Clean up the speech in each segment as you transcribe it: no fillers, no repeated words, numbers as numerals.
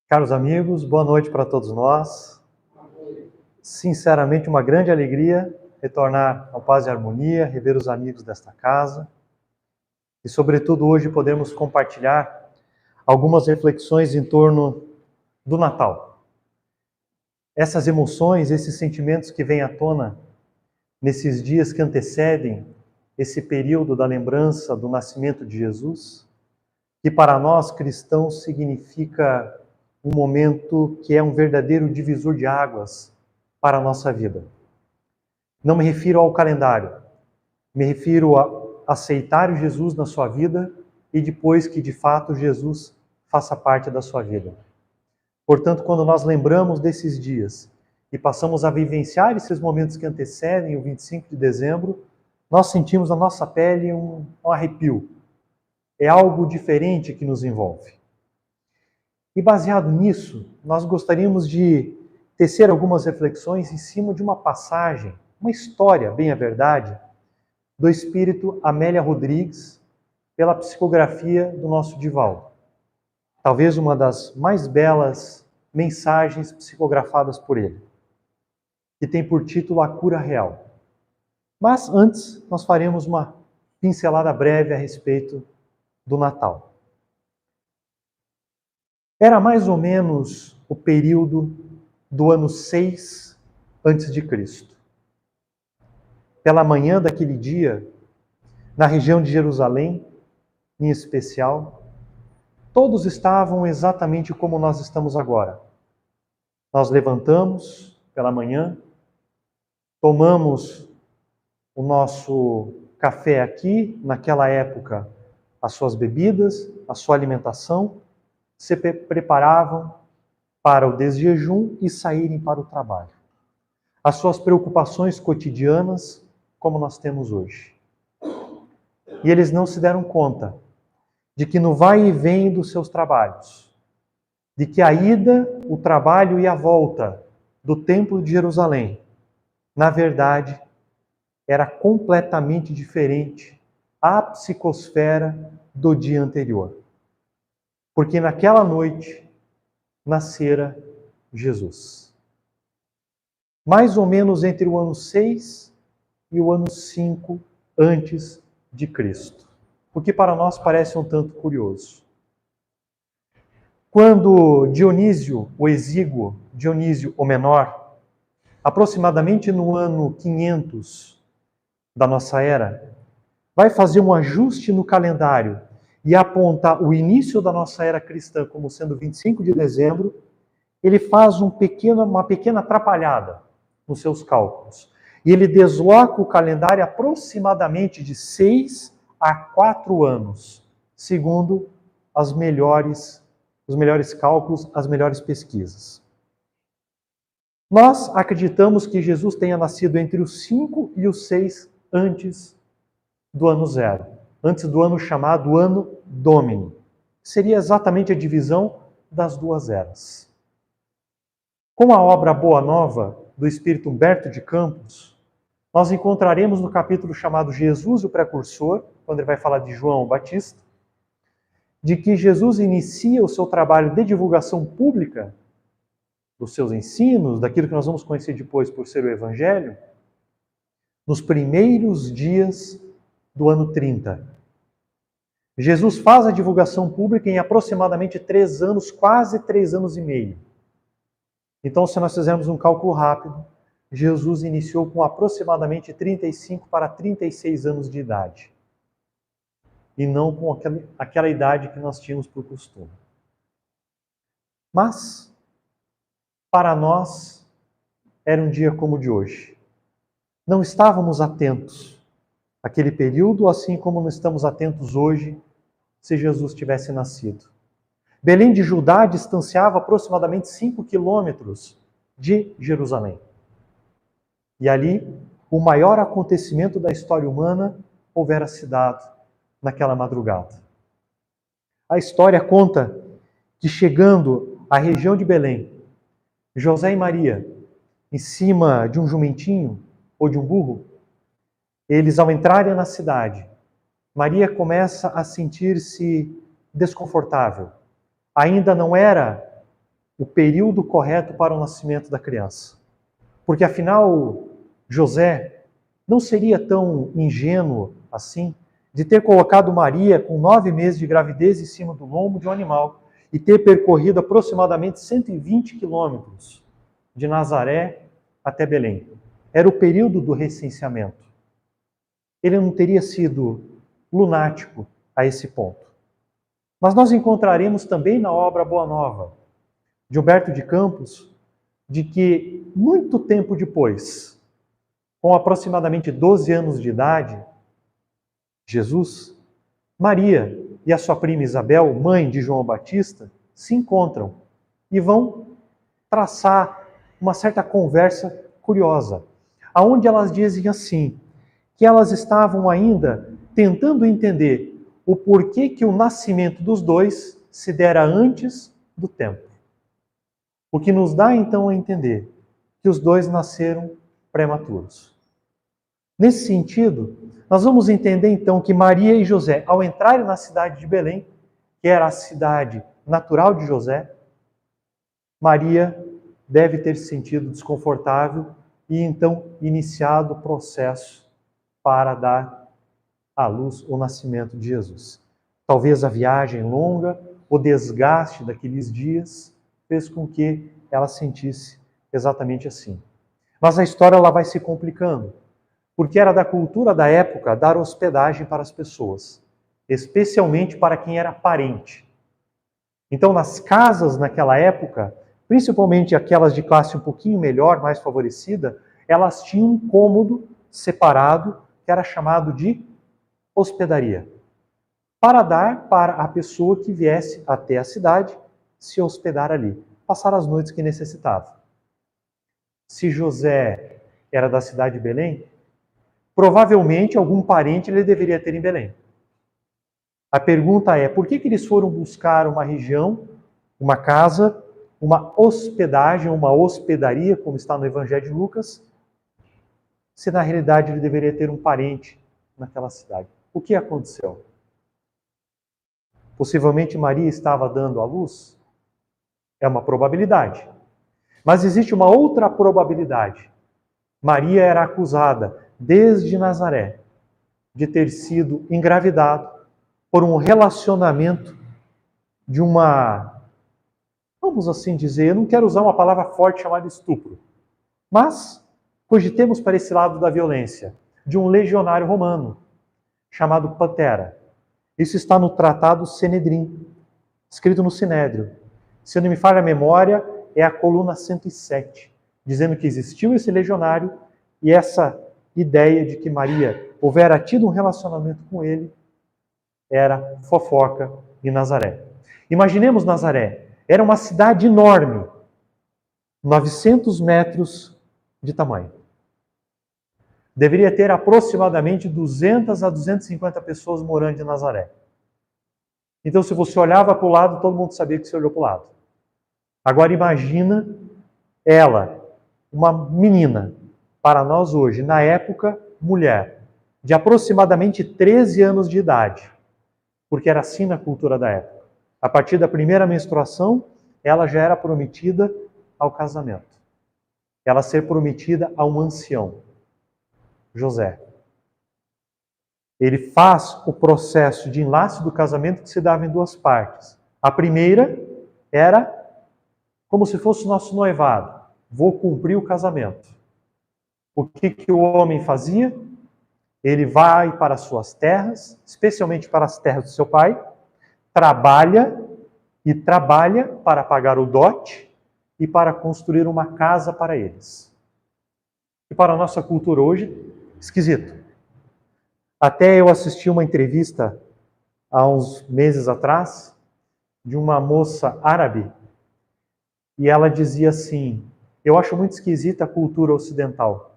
Caros amigos, boa noite para todos nós. Sinceramente, uma grande alegria retornar ao Paz e Harmonia, rever os amigos desta casa e, sobretudo, hoje podermos compartilhar algumas reflexões em torno do Natal. Essas emoções, esses sentimentos que vêm à tona nesses dias que antecedem esse período da lembrança do nascimento de Jesus, que para nós cristãos significa um momento que é um verdadeiro divisor de águas para a nossa vida. Não me refiro ao calendário, me refiro a aceitar Jesus na sua vida e depois que de fato Jesus faça parte da sua vida. Portanto, quando nós lembramos desses dias e passamos a vivenciar esses momentos que antecedem o 25 de dezembro, nós sentimos na nossa pele um arrepio. É algo diferente que nos envolve. E baseado nisso, nós gostaríamos de tecer algumas reflexões em cima de uma passagem, uma história, bem a verdade, do espírito Amélia Rodrigues, pela psicografia do nosso Divaldo. Talvez uma das mais belas mensagens psicografadas por ele, que tem por título A Cura Real. Mas antes, nós faremos uma pincelada breve a respeito do Natal. Era mais ou menos o período do ano 6 a.C. Pela manhã daquele dia, na região de Jerusalém, em especial, todos estavam exatamente como nós estamos agora. Nós levantamos pela manhã, tomamos o nosso café aqui, naquela época, as suas bebidas, a sua alimentação, se preparavam para o desjejum e saírem para o trabalho. As suas preocupações cotidianas, como nós temos hoje. E eles não se deram conta de que no vai e vem dos seus trabalhos, de que a ida, o trabalho e a volta do Templo de Jerusalém, na verdade, era completamente diferente à psicosfera do dia anterior. Porque naquela noite nascera Jesus. Mais ou menos entre o ano 6 e o ano 5 antes de Cristo. O que para nós parece um tanto curioso. Quando Dionísio, o exíguo, Dionísio o menor, aproximadamente no ano 500 da nossa era, vai fazer um ajuste no calendário e apontar o início da nossa era cristã como sendo 25 de dezembro, ele faz uma pequena atrapalhada nos seus cálculos. E ele desloca o calendário aproximadamente de 6 a 4 anos, segundo os melhores cálculos, as melhores pesquisas. Nós acreditamos que Jesus tenha nascido entre os 5 e os 6 antes do ano 0, antes do ano chamado Ano Domini. Seria exatamente a divisão das duas eras. Com a obra Boa Nova, do espírito Humberto de Campos, nós encontraremos no capítulo chamado Jesus o Precursor, quando ele vai falar de João Batista, de que Jesus inicia o seu trabalho de divulgação pública dos seus ensinos, daquilo que nós vamos conhecer depois por ser o Evangelho, nos primeiros dias do ano 30. Jesus faz a divulgação pública em aproximadamente 3 anos, quase 3 anos e meio. Então, se nós fizermos um cálculo rápido, Jesus iniciou com aproximadamente 35 para 36 anos de idade. E não com aquela idade que nós tínhamos por costume. Mas, para nós, era um dia como o de hoje. Não estávamos atentos àquele período, assim como não estamos atentos hoje, se Jesus tivesse nascido. Belém de Judá distanciava aproximadamente 5 quilômetros de Jerusalém. E ali, o maior acontecimento da história humana houvera se dado naquela madrugada. A história conta que, chegando à região de Belém, José e Maria, em cima de um jumentinho ou de um burro, eles, ao entrarem na cidade, Maria começa a sentir-se desconfortável. Ainda não era o período correto para o nascimento da criança. Porque afinal, José não seria tão ingênuo assim de ter colocado Maria com 9 meses de gravidez em cima do lombo de um animal e ter percorrido aproximadamente 120 quilômetros de Nazaré até Belém. Era o período do recenseamento. Ele não teria sido lunático a esse ponto. Mas nós encontraremos também na obra Boa Nova, de Humberto de Campos, de que muito tempo depois, com aproximadamente 12 anos de idade, Jesus, Maria e a sua prima Isabel, mãe de João Batista, se encontram e vão traçar uma certa conversa curiosa, aonde elas dizem assim, que elas estavam ainda tentando entender o porquê que o nascimento dos dois se dera antes do tempo. O que nos dá então a entender que os dois nasceram prematuros. Nesse sentido, nós vamos entender então que Maria e José, ao entrarem na cidade de Belém, que era a cidade natural de José, Maria deve ter se sentido desconfortável e então iniciado o processo para dar à luz o nascimento de Jesus. Talvez a viagem longa, o desgaste daqueles dias, fez com que ela sentisse exatamente assim. Mas a história ela vai se complicando, porque era da cultura da época dar hospedagem para as pessoas, especialmente para quem era parente. Então, nas casas naquela época, principalmente aquelas de classe um pouquinho melhor, mais favorecida, elas tinham um cômodo separado, que era chamado de hospedaria, para dar para a pessoa que viesse até a cidade se hospedar ali, passar as noites que necessitava. Se José era da cidade de Belém, provavelmente algum parente ele deveria ter em Belém. A pergunta é, por que eles foram buscar uma região, uma casa, uma hospedagem, uma hospedaria, como está no Evangelho de Lucas, se na realidade ele deveria ter um parente naquela cidade? O que aconteceu? Possivelmente Maria estava dando à luz? É uma probabilidade. Mas existe uma outra probabilidade. Maria era acusada, desde Nazaré, de ter sido engravidado por um relacionamento de uma, vamos assim dizer, eu não quero usar uma palavra forte chamada estupro, mas cogitemos para esse lado da violência, de um legionário romano, chamado Patera. Isso está no Tratado Sanedrim, escrito no Sinédrio. Se não me falha a memória, é a coluna 107, dizendo que existiu esse legionário e essa ideia de que Maria houvera tido um relacionamento com ele era fofoca em Nazaré. Imaginemos Nazaré, era uma cidade enorme, 900 metros de tamanho. Deveria ter aproximadamente 200 a 250 pessoas morando em Nazaré. Então, se você olhava para o lado, todo mundo sabia que você olhou para o lado. Agora imagina ela, uma menina, para nós hoje, na época, mulher, de aproximadamente 13 anos de idade, porque era assim na cultura da época. A partir da primeira menstruação, ela já era prometida ao casamento. Ela ser prometida a um ancião, José. Ele faz o processo de enlace do casamento que se dava em duas partes. A primeira era como se fosse o nosso noivado. Vou cumprir o casamento. O que o homem fazia? Ele vai para as suas terras, especialmente para as terras do seu pai, trabalha para pagar o dote e para construir uma casa para eles. E para a nossa cultura hoje, esquisito. Até eu assisti uma entrevista há uns meses atrás de uma moça árabe e ela dizia assim, eu acho muito esquisita a cultura ocidental,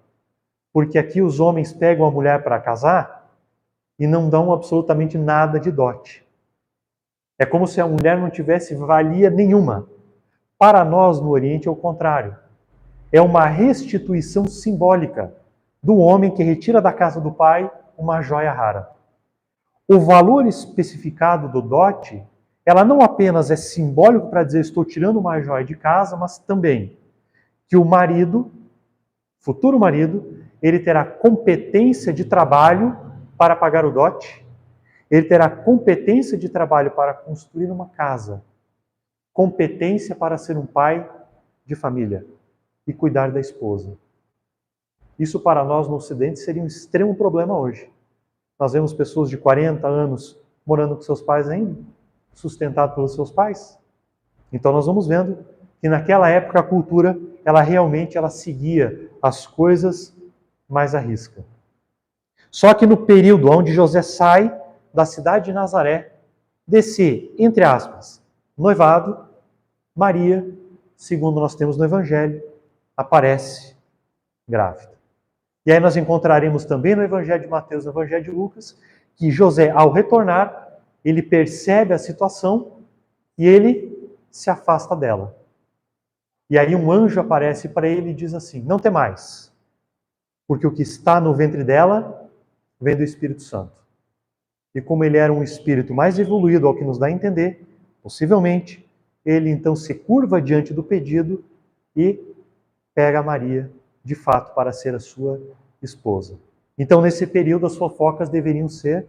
porque aqui os homens pegam a mulher para casar e não dão absolutamente nada de dote. É como se a mulher não tivesse valia nenhuma. Para nós no Oriente é o contrário. É uma restituição simbólica do homem que retira da casa do pai uma joia rara. O valor especificado do dote ela não apenas é simbólico para dizer estou tirando uma joia de casa, mas também que o marido, futuro marido, ele terá competência de trabalho para pagar o dote, ele terá competência de trabalho para construir uma casa, competência para ser um pai de família e cuidar da esposa. Isso para nós no Ocidente seria um extremo problema hoje. Nós vemos pessoas de 40 anos morando com seus pais ainda, sustentado pelos seus pais. Então nós vamos vendo que naquela época a cultura, ela realmente seguia as coisas mais à risca. Só que no período onde José sai da cidade de Nazaré, desse, entre aspas, noivado, Maria, segundo nós temos no Evangelho, aparece grávida. E aí nós encontraremos também no Evangelho de Mateus, no Evangelho de Lucas, que José, ao retornar, ele percebe a situação e ele se afasta dela. E aí um anjo aparece para ele e diz assim: não temais, porque o que está no ventre dela vem do Espírito Santo. E como ele era um espírito mais evoluído, ao que nos dá a entender, possivelmente, ele então se curva diante do pedido e pega Maria, de fato, para ser a sua esposa. Então, nesse período, as fofocas deveriam ser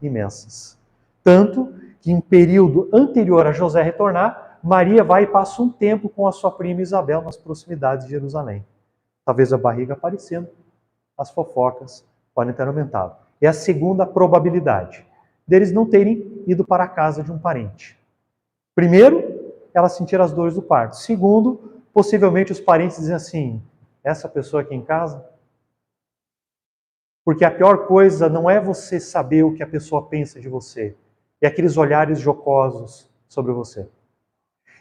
imensas. Tanto que, em período anterior a José retornar, Maria vai e passa um tempo com a sua prima Isabel nas proximidades de Jerusalém. Talvez a barriga aparecendo, as fofocas podem ter aumentado. É a segunda probabilidade deles não terem ido para a casa de um parente. Primeiro, ela sentir as dores do parto. Segundo, possivelmente os parentes dizem assim: essa pessoa aqui em casa? Porque a pior coisa não é você saber o que a pessoa pensa de você. É aqueles olhares jocosos sobre você.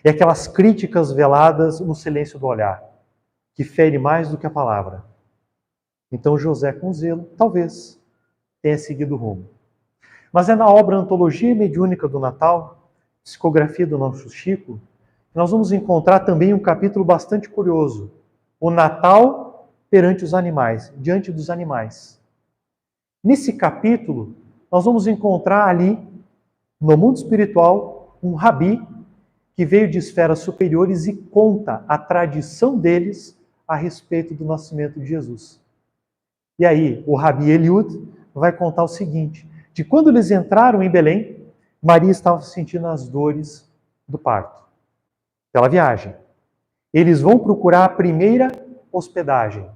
É aquelas críticas veladas no silêncio do olhar, que fere mais do que a palavra. Então José, com zelo, talvez tenha seguido o rumo. Mas é na obra Antologia Mediúnica do Natal, psicografia do nosso Chico, que nós vamos encontrar também um capítulo bastante curioso. O Natal perante os animais, diante dos animais. Nesse capítulo, nós vamos encontrar ali, no mundo espiritual, um rabi que veio de esferas superiores e conta a tradição deles a respeito do nascimento de Jesus. E aí, o rabi Eliud vai contar o seguinte: de quando eles entraram em Belém, Maria estava sentindo as dores do parto, pela viagem. Eles vão procurar a primeira hospedagem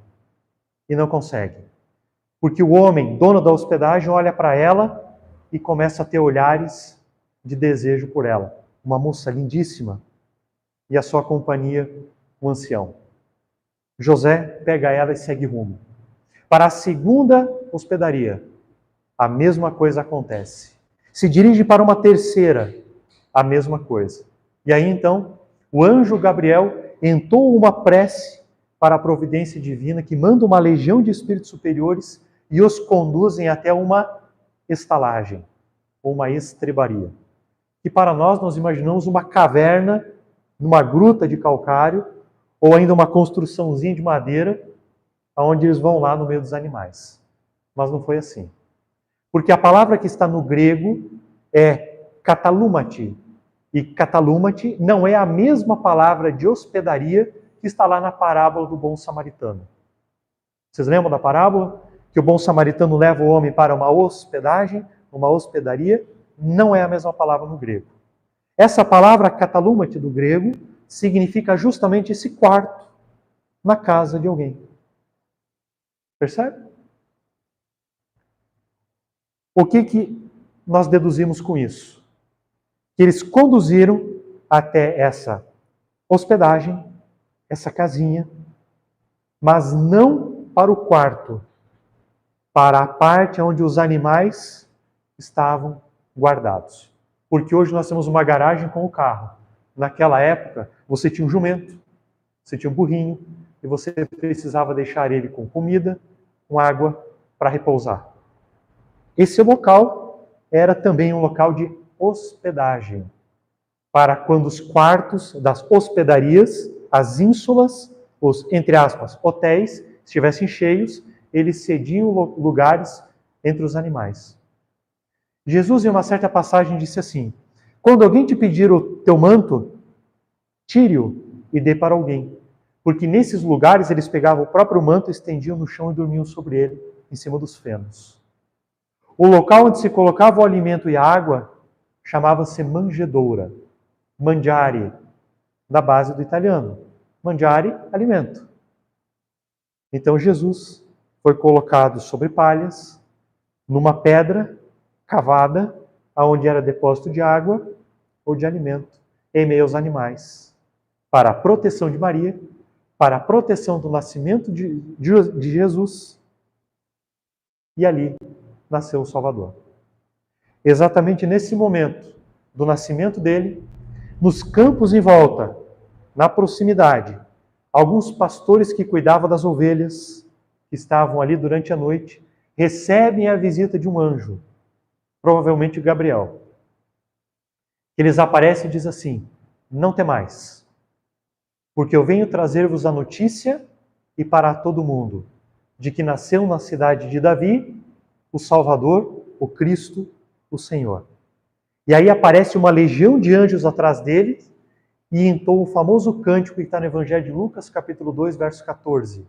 e não conseguem. Porque o homem, dono da hospedagem, olha para ela e começa a ter olhares de desejo por ela. Uma moça lindíssima e a sua companhia, um ancião. José pega ela e segue rumo. Para a segunda hospedaria, a mesma coisa acontece. Se dirige para uma terceira, a mesma coisa. E aí então, o anjo Gabriel entoa uma prece para a providência divina que manda uma legião de espíritos superiores e os conduzem até uma estalagem, ou uma estrebaria. Que para nós imaginamos uma caverna, numa gruta de calcário, ou ainda uma construçãozinha de madeira, onde eles vão lá no meio dos animais. Mas não foi assim. Porque a palavra que está no grego é katalumati. E katalumati não é a mesma palavra de hospedaria que está lá na parábola do bom samaritano. Vocês lembram da parábola? Que o bom samaritano leva o homem para uma hospedagem, uma hospedaria? Não é a mesma palavra no grego. Essa palavra katalumati do grego significa justamente esse quarto na casa de alguém. Percebe? O que nós deduzimos com isso? Que eles conduziram até essa hospedagem, essa casinha, mas não para o quarto, para a parte onde os animais estavam guardados. Porque hoje nós temos uma garagem com o carro. Naquela época, você tinha um jumento, você tinha um burrinho, e você precisava deixar ele com comida, com água, para repousar. Esse local era também um local de hospedagem, para quando os quartos das hospedarias, as ínsulas, os, entre aspas, hotéis, estivessem cheios, eles cediam lugares entre os animais. Jesus, em uma certa passagem, disse assim: Quando alguém te pedir o teu manto, tire-o e dê para alguém. Porque nesses lugares eles pegavam o próprio manto, estendiam no chão e dormiam sobre ele, em cima dos fenos. O local onde se colocava o alimento e a água chamava-se manjedoura. Mangiare, da base do italiano. Mangiare, alimento. Então Jesus foi colocado sobre palhas, numa pedra cavada, aonde era depósito de água ou de alimento, em meio aos animais, para a proteção de Maria, para a proteção do nascimento de Jesus, e ali nasceu o Salvador. Exatamente nesse momento do nascimento dele, nos campos em volta, na proximidade, alguns pastores que cuidavam das ovelhas, que estavam ali durante a noite, recebem a visita de um anjo, provavelmente Gabriel. Eles aparecem e dizem assim: não temais, porque eu venho trazer-vos a notícia e para todo mundo, de que nasceu na cidade de Davi o Salvador, o Cristo, o Senhor. E aí aparece uma legião de anjos atrás dele e entoa o famoso cântico que está no Evangelho de Lucas, capítulo 2, verso 14.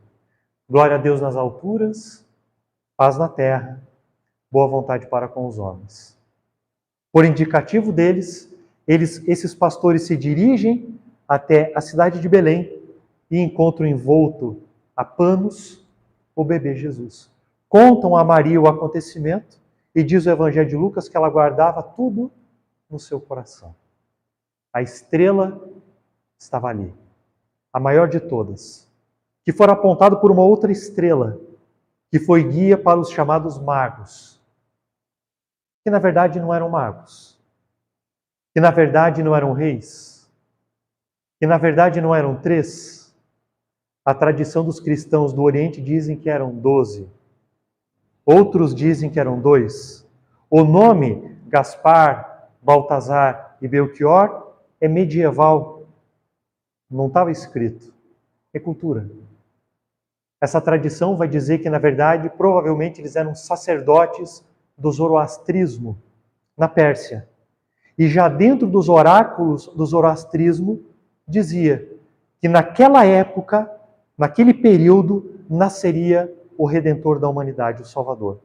Glória a Deus nas alturas, paz na terra, boa vontade para com os homens. Por indicativo deles, esses pastores se dirigem até a cidade de Belém e encontram envolto a panos o bebê Jesus. Contam a Maria o acontecimento e diz o Evangelho de Lucas que ela guardava tudo no seu coração. A estrela estava ali, a maior de todas, que fora apontado por uma outra estrela, que foi guia para os chamados magos, que na verdade não eram magos, que na verdade não eram reis, que na verdade não eram 3. A tradição dos cristãos do Oriente dizem que eram 12. Outros dizem que eram 2. O nome Gaspar, Baltazar e Belchior é medieval. Não estava escrito. É cultura. Essa tradição vai dizer que, na verdade, provavelmente eles eram sacerdotes do zoroastrismo na Pérsia. E já dentro dos oráculos do zoroastrismo, dizia que naquela época, naquele período, nasceria o Redentor da humanidade, o Salvador.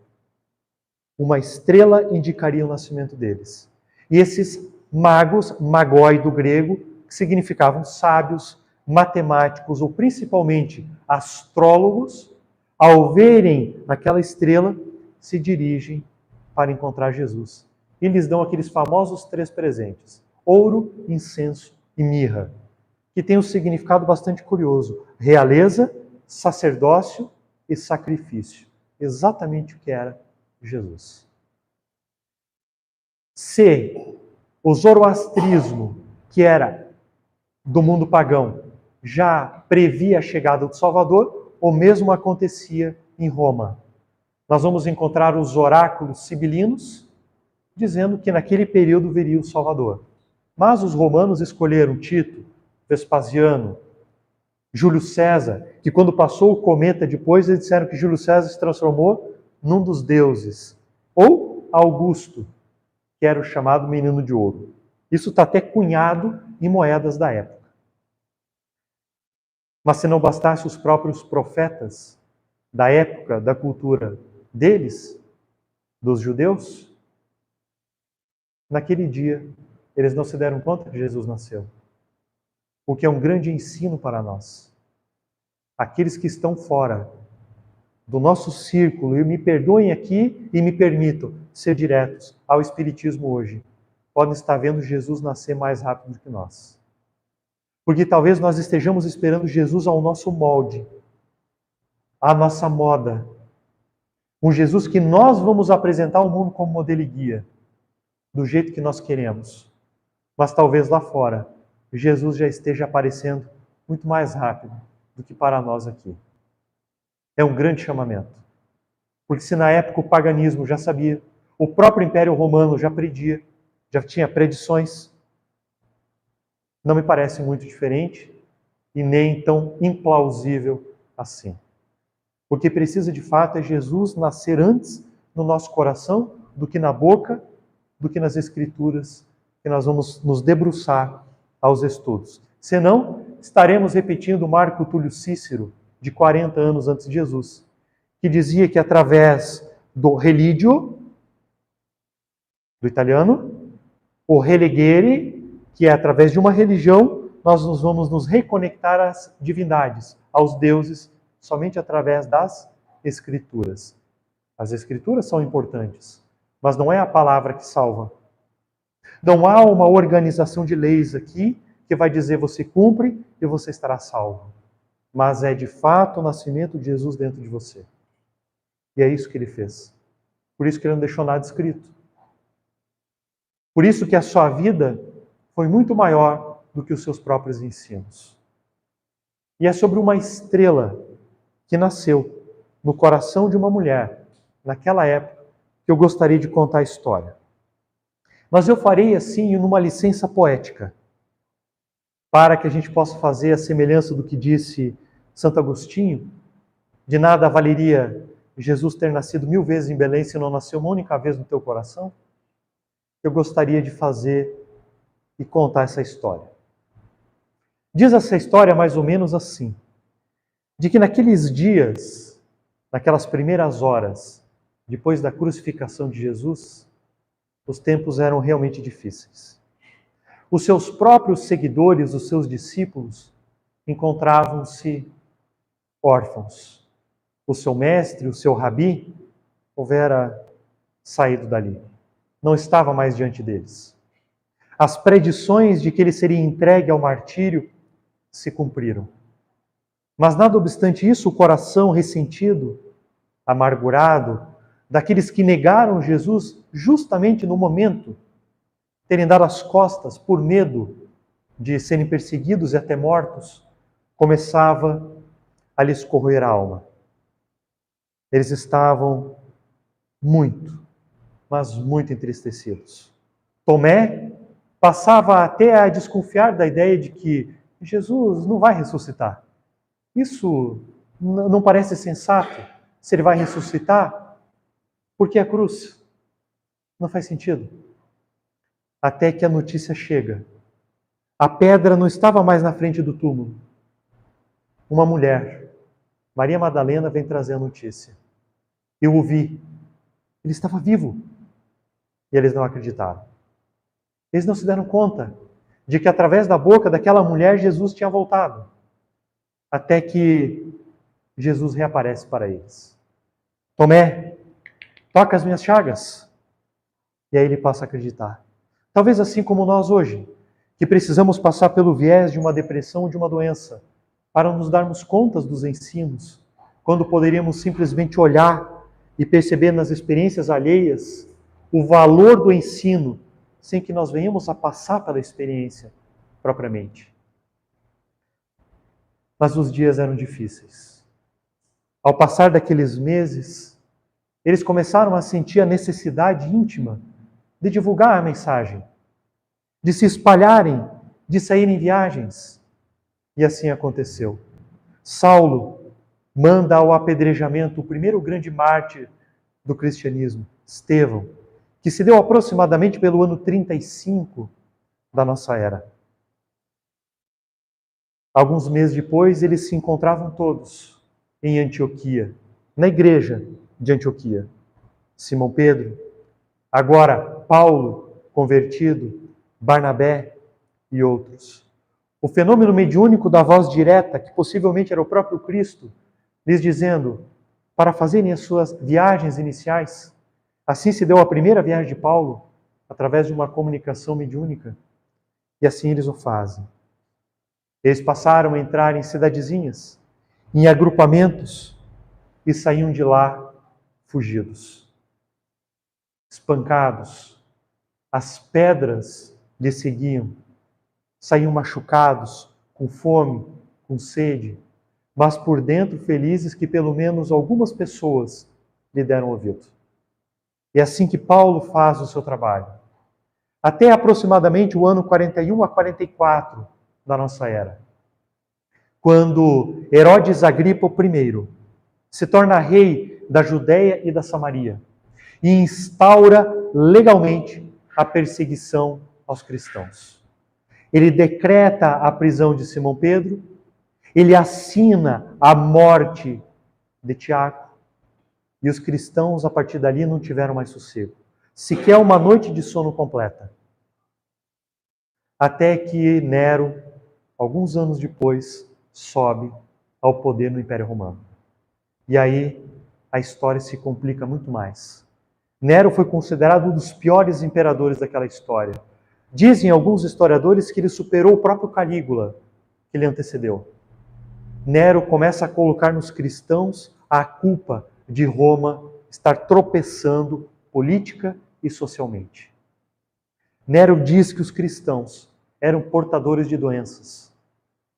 Uma estrela indicaria o nascimento deles. E esses magos, magoi do grego, que significavam sábios, matemáticos ou principalmente astrólogos, ao verem aquela estrela, se dirigem para encontrar Jesus. E lhes dão aqueles famosos 3 presentes: ouro, incenso e mirra, que tem um significado bastante curioso: realeza, sacerdócio e sacrifício. Exatamente o que era Jesus. Se o zoroastrismo, que era do mundo pagão, já previa a chegada do Salvador, o mesmo acontecia em Roma. Nós vamos encontrar os oráculos sibilinos dizendo que naquele período viria o Salvador. Mas os romanos escolheram Tito, Vespasiano, Júlio César, que quando passou o cometa depois, eles disseram que Júlio César se transformou num dos deuses. Ou Augusto, que era o chamado menino de ouro. Isso está até cunhado em moedas da época. Mas se não bastasse os próprios profetas da época, da cultura deles, dos judeus, naquele dia eles não se deram conta que Jesus nasceu. O que é um grande ensino para nós. Aqueles que estão fora do nosso círculo, e me perdoem aqui e me permitam ser diretos ao Espiritismo hoje, podem estar vendo Jesus nascer mais rápido do que nós. Porque talvez nós estejamos esperando Jesus ao nosso molde, à nossa moda. Um Jesus que nós vamos apresentar ao mundo como modelo e guia, do jeito que nós queremos. Mas talvez lá fora, Jesus já esteja aparecendo muito mais rápido do que para nós aqui. É um grande chamamento. Porque se na época o paganismo já sabia, o próprio Império Romano já predia, já tinha predições, não me parece muito diferente e nem tão implausível assim. O que precisa de fato é Jesus nascer antes no nosso coração do que na boca, do que nas Escrituras que nós vamos nos debruçar aos estudos. Senão, estaremos repetindo Marco Túlio Cícero, de 40 anos antes de Jesus, que dizia que através do religio, do italiano, o religere, que é através de uma religião, nós vamos nos reconectar às divindades, aos deuses, somente através das Escrituras. As Escrituras são importantes, mas não é a palavra que salva. Não há uma organização de leis aqui que vai dizer você cumpre e você estará salvo. Mas é de fato o nascimento de Jesus dentro de você. E é isso que ele fez. Por isso que ele não deixou nada escrito. Por isso que a sua vida foi muito maior do que os seus próprios ensinos. E é sobre uma estrela que nasceu no coração de uma mulher, naquela época, que eu gostaria de contar a história. Mas eu farei assim numa licença poética, para que a gente possa fazer a semelhança do que disse Santo Agostinho. De nada valeria Jesus ter nascido 1000 vezes em Belém se não nasceu uma única vez no teu coração. Eu gostaria de fazer e contar essa história. Diz essa história mais ou menos assim, de que naqueles dias, naquelas primeiras horas, depois da crucificação de Jesus, os tempos eram realmente difíceis. Os seus próprios seguidores, os seus discípulos, encontravam-se órfãos. O seu mestre, o seu rabi, houvera saído dali. Não estava mais diante deles. As predições de que ele seria entregue ao martírio se cumpriram. Mas nada obstante isso, o coração ressentido, amargurado, daqueles que negaram Jesus justamente no momento terem dado as costas por medo de serem perseguidos e até mortos, começava a lhes corroer a alma. Eles estavam muito, mas muito entristecidos. Tomé passava até a desconfiar da ideia de que Jesus não vai ressuscitar. Isso não parece sensato. Se ele vai ressuscitar, por que a cruz? Não faz sentido. Até que a notícia chega. A pedra não estava mais na frente do túmulo. Uma mulher, Maria Madalena, vem trazer a notícia. Eu o vi. Ele estava vivo. E eles não acreditaram. Eles não se deram conta de que através da boca daquela mulher Jesus tinha voltado. Até que Jesus reaparece para eles. Tomé, toca as minhas chagas. E aí ele passa a acreditar. Talvez assim como nós hoje, que precisamos passar pelo viés de uma depressão ou de uma doença, para nos darmos conta dos ensinos, quando poderíamos simplesmente olhar e perceber nas experiências alheias o valor do ensino, sem que nós venhamos a passar pela experiência propriamente. Mas os dias eram difíceis. Ao passar daqueles meses, eles começaram a sentir a necessidade íntima de divulgar a mensagem, de se espalharem, de saírem em viagens. E assim aconteceu. Saulo manda ao apedrejamento o primeiro grande mártir do cristianismo, Estevão, que se deu aproximadamente pelo ano 35 da nossa era. Alguns meses depois, eles se encontravam todos em Antioquia, na igreja de Antioquia. Simão Pedro, agora Paulo, convertido, Barnabé e outros. O fenômeno mediúnico da voz direta, que possivelmente era o próprio Cristo, lhes dizendo para fazerem as suas viagens iniciais. Assim se deu a primeira viagem de Paulo, através de uma comunicação mediúnica. E assim eles o fazem. Eles passaram a entrar em cidadezinhas, em agrupamentos, e saíam de lá fugidos, espancados. As pedras lhes seguiam, saíam machucados, com fome, com sede, mas por dentro felizes que pelo menos algumas pessoas lhe deram ouvido. É assim que Paulo faz o seu trabalho. Até aproximadamente o ano 41 a 44 da nossa era, quando Herodes Agripa I se torna rei da Judéia e da Samaria e instaura legalmente a perseguição aos cristãos. Ele decreta a prisão de Simão Pedro, ele assina a morte de Tiago, e os cristãos, a partir dali, não tiveram mais sossego. Sequer uma noite de sono completa. Até que Nero, alguns anos depois, sobe ao poder no Império Romano. E aí a história se complica muito mais. Nero foi considerado um dos piores imperadores daquela história. Dizem alguns historiadores que ele superou o próprio Calígula, que lhe antecedeu. Nero começa a colocar nos cristãos a culpa de Roma estar tropeçando política e socialmente. Nero diz que os cristãos eram portadores de doenças,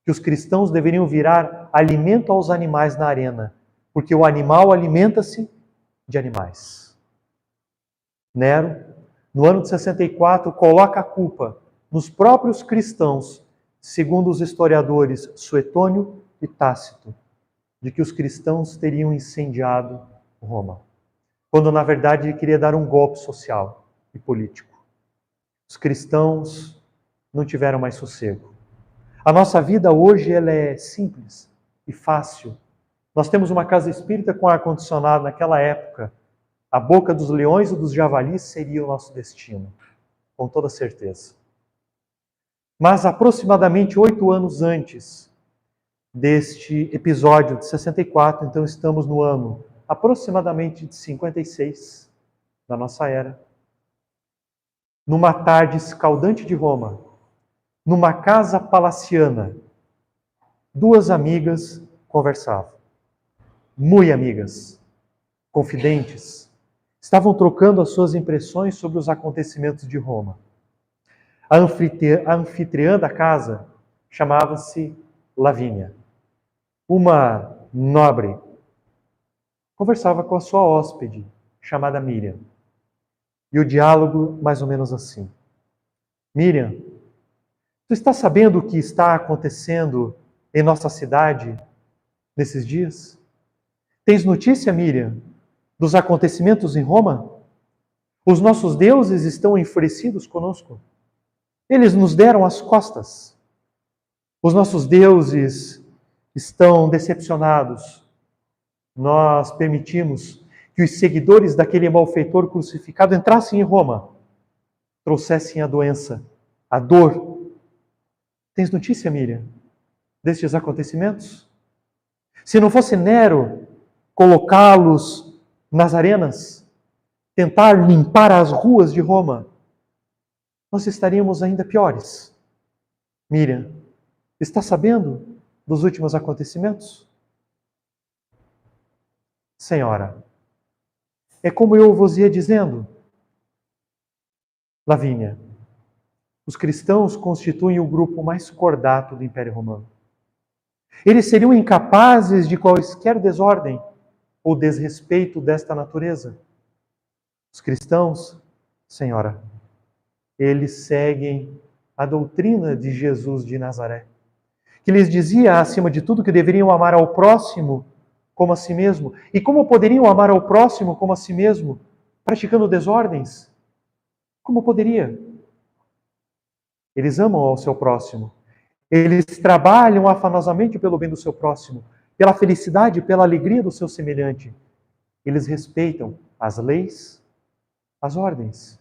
que os cristãos deveriam virar alimento aos animais na arena, porque o animal alimenta-se de animais. Nero, no ano de 64, coloca a culpa nos próprios cristãos, segundo os historiadores Suetônio e Tácito, de que os cristãos teriam incendiado Roma, quando na verdade ele queria dar um golpe social e político. Os cristãos não tiveram mais sossego. A nossa vida hoje ela é simples e fácil. Nós temos uma casa espírita com ar-condicionado. Naquela época, a boca dos leões e dos javalis seria o nosso destino, com toda certeza. Mas aproximadamente 8 anos antes deste episódio de 64, então estamos no ano aproximadamente de 56 da nossa era, numa tarde escaldante de Roma, numa casa palaciana, 2 amigas conversavam. Muito amigas, confidentes, estavam trocando as suas impressões sobre os acontecimentos de Roma. A anfitriã da casa chamava-se Lavínia, uma nobre. Conversava com a sua hóspede, chamada Miriam. E o diálogo mais ou menos assim. Miriam, tu está sabendo o que está acontecendo em nossa cidade nesses dias? Tens notícia, Miriam, dos acontecimentos em Roma? Os nossos deuses estão enfurecidos conosco. Eles nos deram as costas. Os nossos deuses estão decepcionados. Nós permitimos que os seguidores daquele malfeitor crucificado entrassem em Roma, trouxessem a doença, a dor. Tens notícia, Miriam, destes acontecimentos? Se não fosse Nero colocá-los nas arenas, tentar limpar as ruas de Roma, nós estaríamos ainda piores. Miriam, está sabendo dos últimos acontecimentos? Senhora, é como eu vos ia dizendo. Lavínia, os cristãos constituem o grupo mais cordato do Império Romano. Eles seriam incapazes de quaisquer desordem ou desrespeito desta natureza. Os cristãos, Senhora, eles seguem a doutrina de Jesus de Nazaré, que lhes dizia, acima de tudo, que deveriam amar ao próximo como a si mesmo. E como poderiam amar ao próximo como a si mesmo? Praticando desordens? Como poderia? Eles amam ao seu próximo. Eles trabalham afanosamente pelo bem do seu próximo, pela felicidade, pela alegria do seu semelhante. Eles respeitam as leis, as ordens.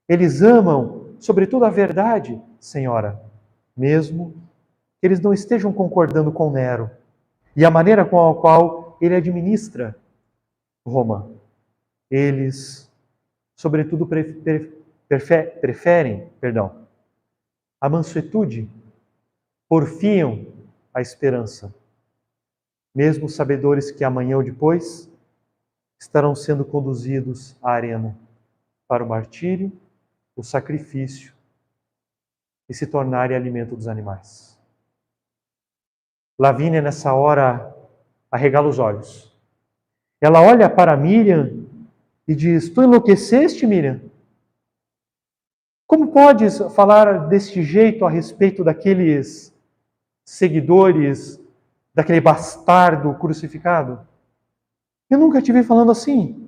Eles amam, sobretudo, a verdade, Senhora, mesmo que eles não estejam concordando com Nero e a maneira com a qual ele administra Roma. Eles, sobretudo, preferem a mansuetude, porfiam a esperança, mesmo sabedores que amanhã ou depois estarão sendo conduzidos à arena para o martírio, o sacrifício e se tornarem alimento dos animais. Lavínia, nessa hora, arregala os olhos. Ela olha para Miriam e diz: tu enlouqueceste, Miriam? Como podes falar deste jeito a respeito daqueles seguidores, daquele bastardo crucificado? Eu nunca te vi falando assim,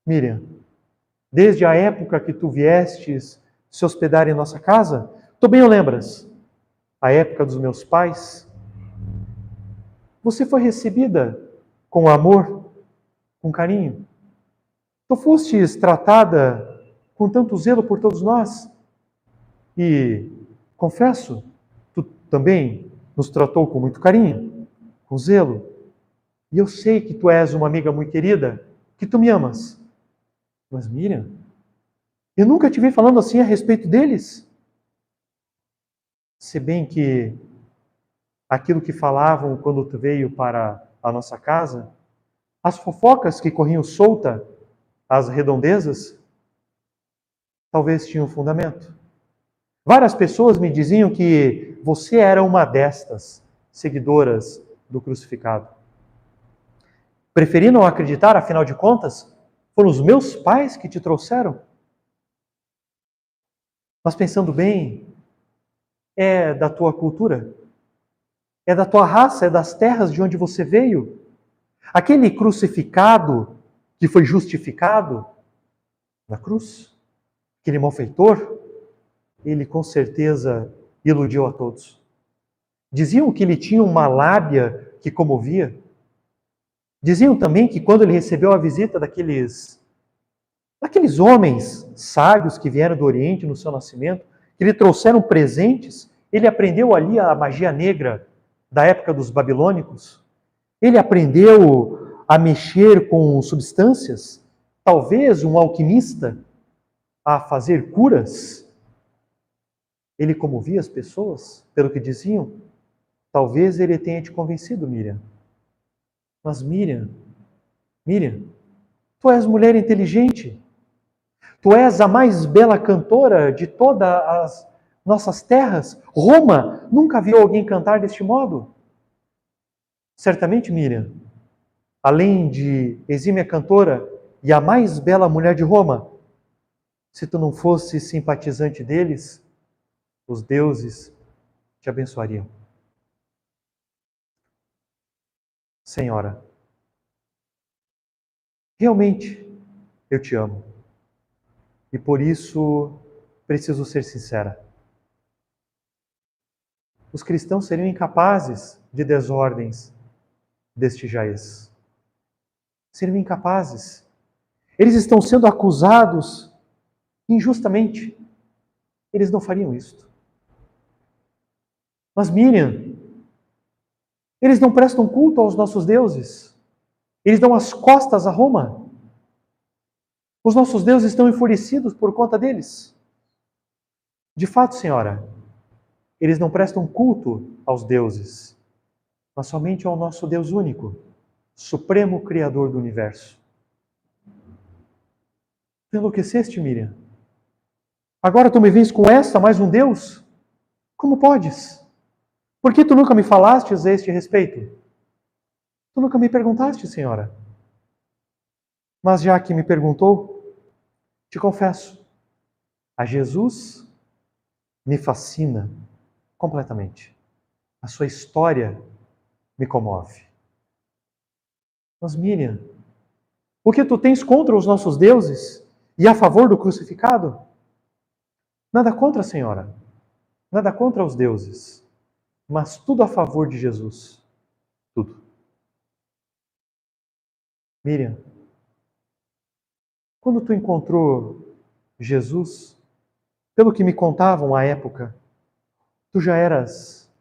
Miriam. Desde a época que tu viestes se hospedar em nossa casa? Tu bem o lembras? A época dos meus pais. Você foi recebida com amor, com carinho. Tu fostes tratada com tanto zelo por todos nós. E, confesso, tu também nos tratou com muito carinho, com zelo. E eu sei que tu és uma amiga muito querida, que tu me amas. Mas, Miriam, eu nunca te vi falando assim a respeito deles. Se bem que aquilo que falavam quando tu veio para a nossa casa, as fofocas que corriam solta, as redondezas, talvez tinham fundamento. Várias pessoas me diziam que você era uma destas seguidoras do crucificado. Preferi não acreditar, afinal de contas, foram os meus pais que te trouxeram. Mas pensando bem, é da tua cultura, é da tua raça, é das terras de onde você veio. Aquele crucificado que foi justificado na cruz, aquele malfeitor, ele com certeza iludiu a todos. Diziam que ele tinha uma lábia que comovia. Diziam também que quando ele recebeu a visita daqueles homens sábios que vieram do Oriente no seu nascimento, que lhe trouxeram presentes, ele aprendeu ali a magia negra da época dos babilônicos. Ele aprendeu a mexer com substâncias, talvez um alquimista, a fazer curas. Ele comovia as pessoas, pelo que diziam. Talvez ele tenha te convencido, Miriam. Mas Miriam, tu és mulher inteligente. Tu és a mais bela cantora de todas as nossas terras. Roma nunca viu alguém cantar deste modo. Certamente, Miriam, além de exímia cantora e a mais bela mulher de Roma, se tu não fosse simpatizante deles, os deuses te abençoariam. Senhora, realmente eu te amo. E por isso preciso ser sincera. Os cristãos seriam incapazes de desordens deste jaez. Seriam incapazes. Eles estão sendo acusados injustamente. Eles não fariam isto. Mas Miriam, eles não prestam culto aos nossos deuses. Eles dão as costas a Roma. Os nossos deuses estão enfurecidos por conta deles. De fato, senhora, eles não prestam culto aos deuses, mas somente ao nosso Deus único, Supremo Criador do Universo. Tu enlouqueceste, Miriam? Agora tu me vens com esta, mais um Deus? Como podes? Por que tu nunca me falastes a este respeito? Tu nunca me perguntaste, senhora. Mas já que me perguntou, te confesso, a Jesus me fascina completamente. A sua história me comove. Mas Miriam, o que tu tens contra os nossos deuses e a favor do crucificado? Nada contra, senhora. Nada contra os deuses. Mas tudo a favor de Jesus. Tudo. Miriam, quando tu encontrou Jesus, pelo que me contavam à época, tu já eras...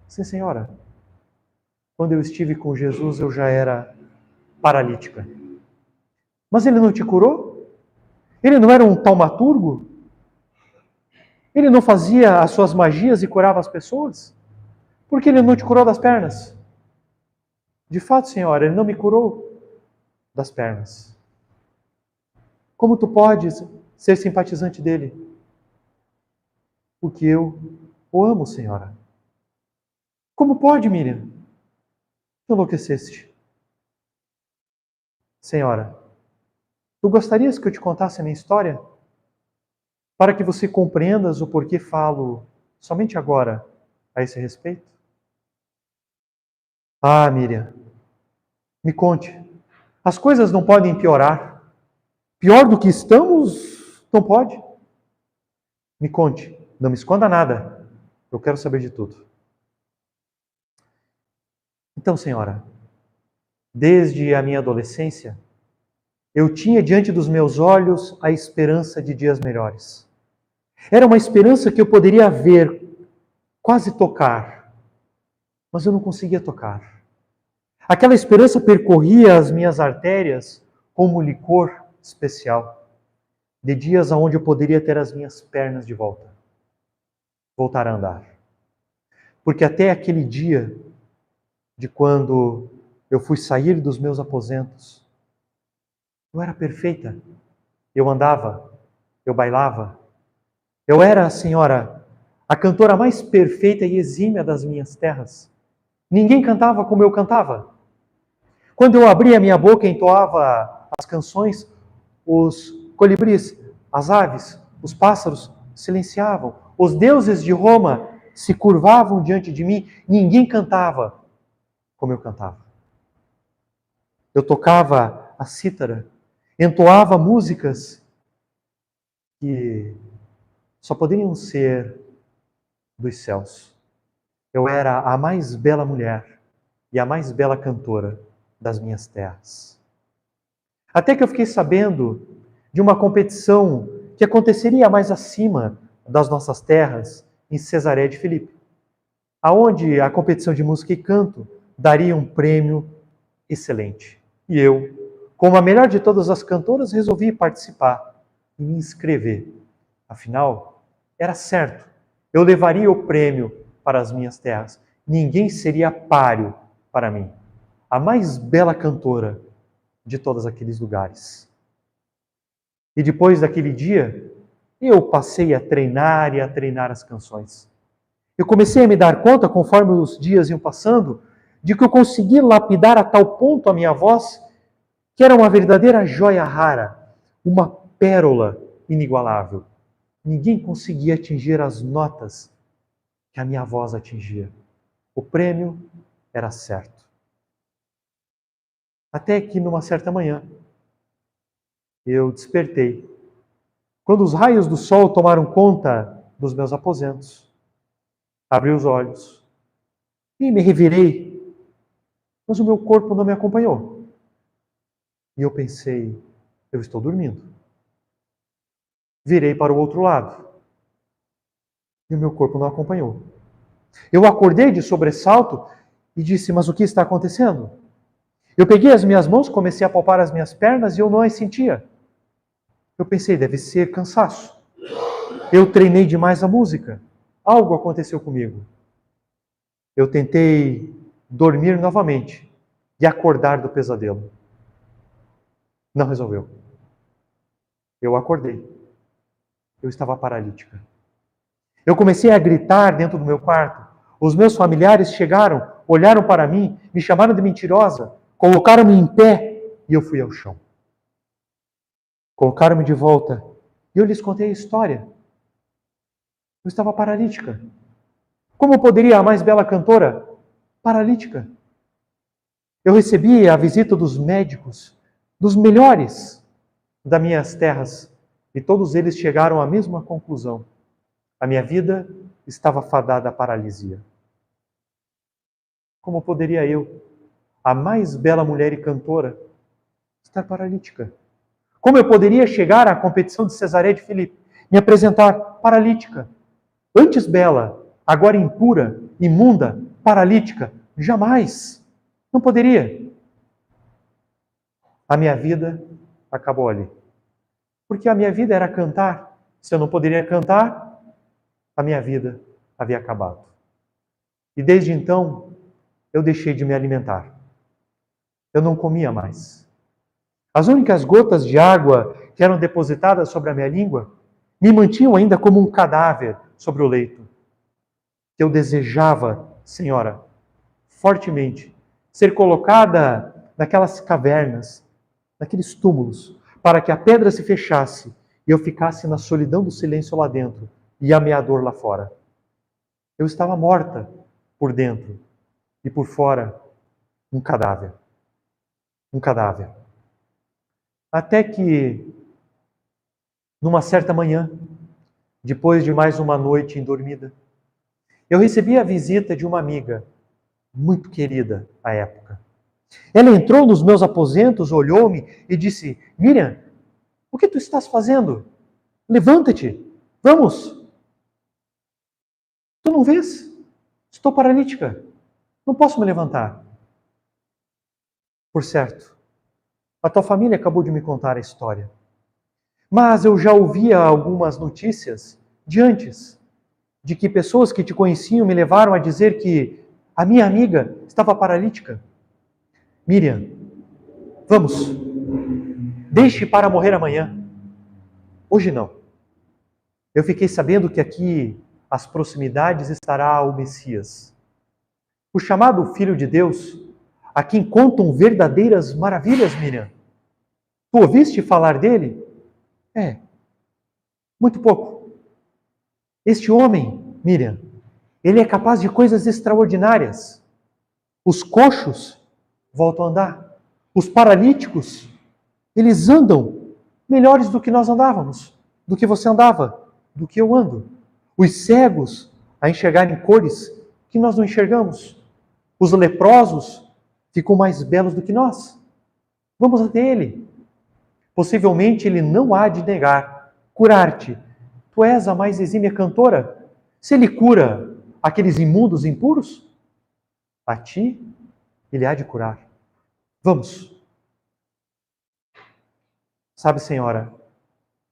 Sim, senhora. Quando eu estive com Jesus, eu já era paralítica. Mas ele não te curou? Ele não era um taumaturgo? Ele não fazia as suas magias e curava as pessoas? Por que ele não te curou das pernas? De fato, senhora, ele não me curou das pernas. Como tu podes ser simpatizante dele? Porque eu o amo, senhora. Como pode, Miriam? Tu enlouqueceste. Senhora, tu gostarias que eu te contasse a minha história? Para que você compreendas o porquê falo somente agora a esse respeito? Ah, Miriam, me conte. As coisas não podem piorar. Pior do que estamos, não pode. Me conte, não me esconda nada. Eu quero saber de tudo. Então, senhora, desde a minha adolescência, eu tinha diante dos meus olhos a esperança de dias melhores. Era uma esperança que eu poderia ver, quase tocar, mas eu não conseguia tocar. Aquela esperança percorria as minhas artérias como licor especial, de dias onde eu poderia ter as minhas pernas de volta, voltar a andar. Porque até aquele dia de quando eu fui sair dos meus aposentos, eu era perfeita. Eu andava, eu bailava. Eu era, senhora, a cantora mais perfeita e exímia das minhas terras. Ninguém cantava como eu cantava. Quando eu abria minha boca e entoava as canções, os colibris, as aves, os pássaros silenciavam. Os deuses de Roma se curvavam diante de mim. Ninguém cantava como eu cantava. Eu tocava a cítara, entoava músicas que só poderiam ser dos céus. Eu era a mais bela mulher e a mais bela cantora das minhas terras. Até que eu fiquei sabendo de uma competição que aconteceria mais acima das nossas terras, em Cesareia de Filipe, aonde a competição de música e canto daria um prêmio excelente. E eu, como a melhor de todas as cantoras, resolvi participar e me inscrever. Afinal, era certo, eu levaria o prêmio para as minhas terras. Ninguém seria páreo para mim. A mais bela cantora de todos aqueles lugares. E depois daquele dia, eu passei a treinar e a treinar as canções. Eu comecei a me dar conta, conforme os dias iam passando, de que eu consegui lapidar a tal ponto a minha voz, que era uma verdadeira joia rara, uma pérola inigualável. Ninguém conseguia atingir as notas que a minha voz atingia. O prêmio era certo. Até que numa certa manhã, eu despertei. Quando os raios do sol tomaram conta dos meus aposentos, abri os olhos e me revirei, mas o meu corpo não me acompanhou. E eu pensei, eu estou dormindo. Virei para o outro lado e o meu corpo não acompanhou. Eu acordei de sobressalto e disse, mas o que está acontecendo? Eu peguei as minhas mãos, comecei a palpar as minhas pernas e eu não as sentia. Eu pensei, deve ser cansaço. Eu treinei demais a música. Algo aconteceu comigo. Eu tentei dormir novamente e acordar do pesadelo. Não resolveu. Eu acordei. Eu estava paralítica. Eu comecei a gritar dentro do meu quarto. Os meus familiares chegaram, olharam para mim, me chamaram de mentirosa, colocaram-me em pé e eu fui ao chão. Colocaram-me de volta e eu lhes contei a história. Eu estava paralítica. Como poderia a mais bela cantora? Paralítica. Eu recebi a visita dos médicos, dos melhores das minhas terras, e todos eles chegaram à mesma conclusão. A minha vida estava fadada à paralisia. Como poderia eu, a mais bela mulher e cantora, estar paralítica? Como eu poderia chegar à competição de Cesareia de Filipe, me apresentar paralítica? Antes bela, agora impura, imunda, paralítica? Jamais. Não poderia. A minha vida acabou ali. Porque a minha vida era cantar. Se eu não poderia cantar, a minha vida havia acabado. E desde então, eu deixei de me alimentar. Eu não comia mais. As únicas gotas de água que eram depositadas sobre a minha língua me mantinham ainda como um cadáver sobre o leito. Eu desejava, Senhora, fortemente, ser colocada naquelas cavernas, naqueles túmulos, para que a pedra se fechasse e eu ficasse na solidão do silêncio lá dentro e a minha dor lá fora. Eu estava morta por dentro e por fora um cadáver. Um cadáver. Até que, numa certa manhã, depois de mais uma noite indormida, eu recebi a visita de uma amiga muito querida à época. Ela entrou nos meus aposentos, olhou-me e disse: Miriam, o que tu estás fazendo? Levanta-te, vamos. Tu não vês? Estou paralítica, não posso me levantar. Por certo, a tua família acabou de me contar a história. Mas eu já ouvia algumas notícias de antes, de que pessoas que te conheciam me levaram a dizer que a minha amiga estava paralítica. Miriam, vamos, deixe para morrer amanhã. Hoje não. Eu fiquei sabendo que aqui, às proximidades, estará o Messias, o chamado Filho de Deus, a quem contam verdadeiras maravilhas, Miriam. Tu ouviste falar dele? É, muito pouco. Este homem, Miriam, ele é capaz de coisas extraordinárias. Os coxos voltam a andar. Os paralíticos, eles andam melhores do que nós andávamos, do que você andava, do que eu ando. Os cegos a enxergarem cores que nós não enxergamos. Os leprosos ficam mais belos do que nós. Vamos até ele. Possivelmente ele não há de negar, curar-te. Tu és a mais exímia cantora. Se ele cura aqueles imundos impuros, a ti ele há de curar. Vamos. Sabe, senhora,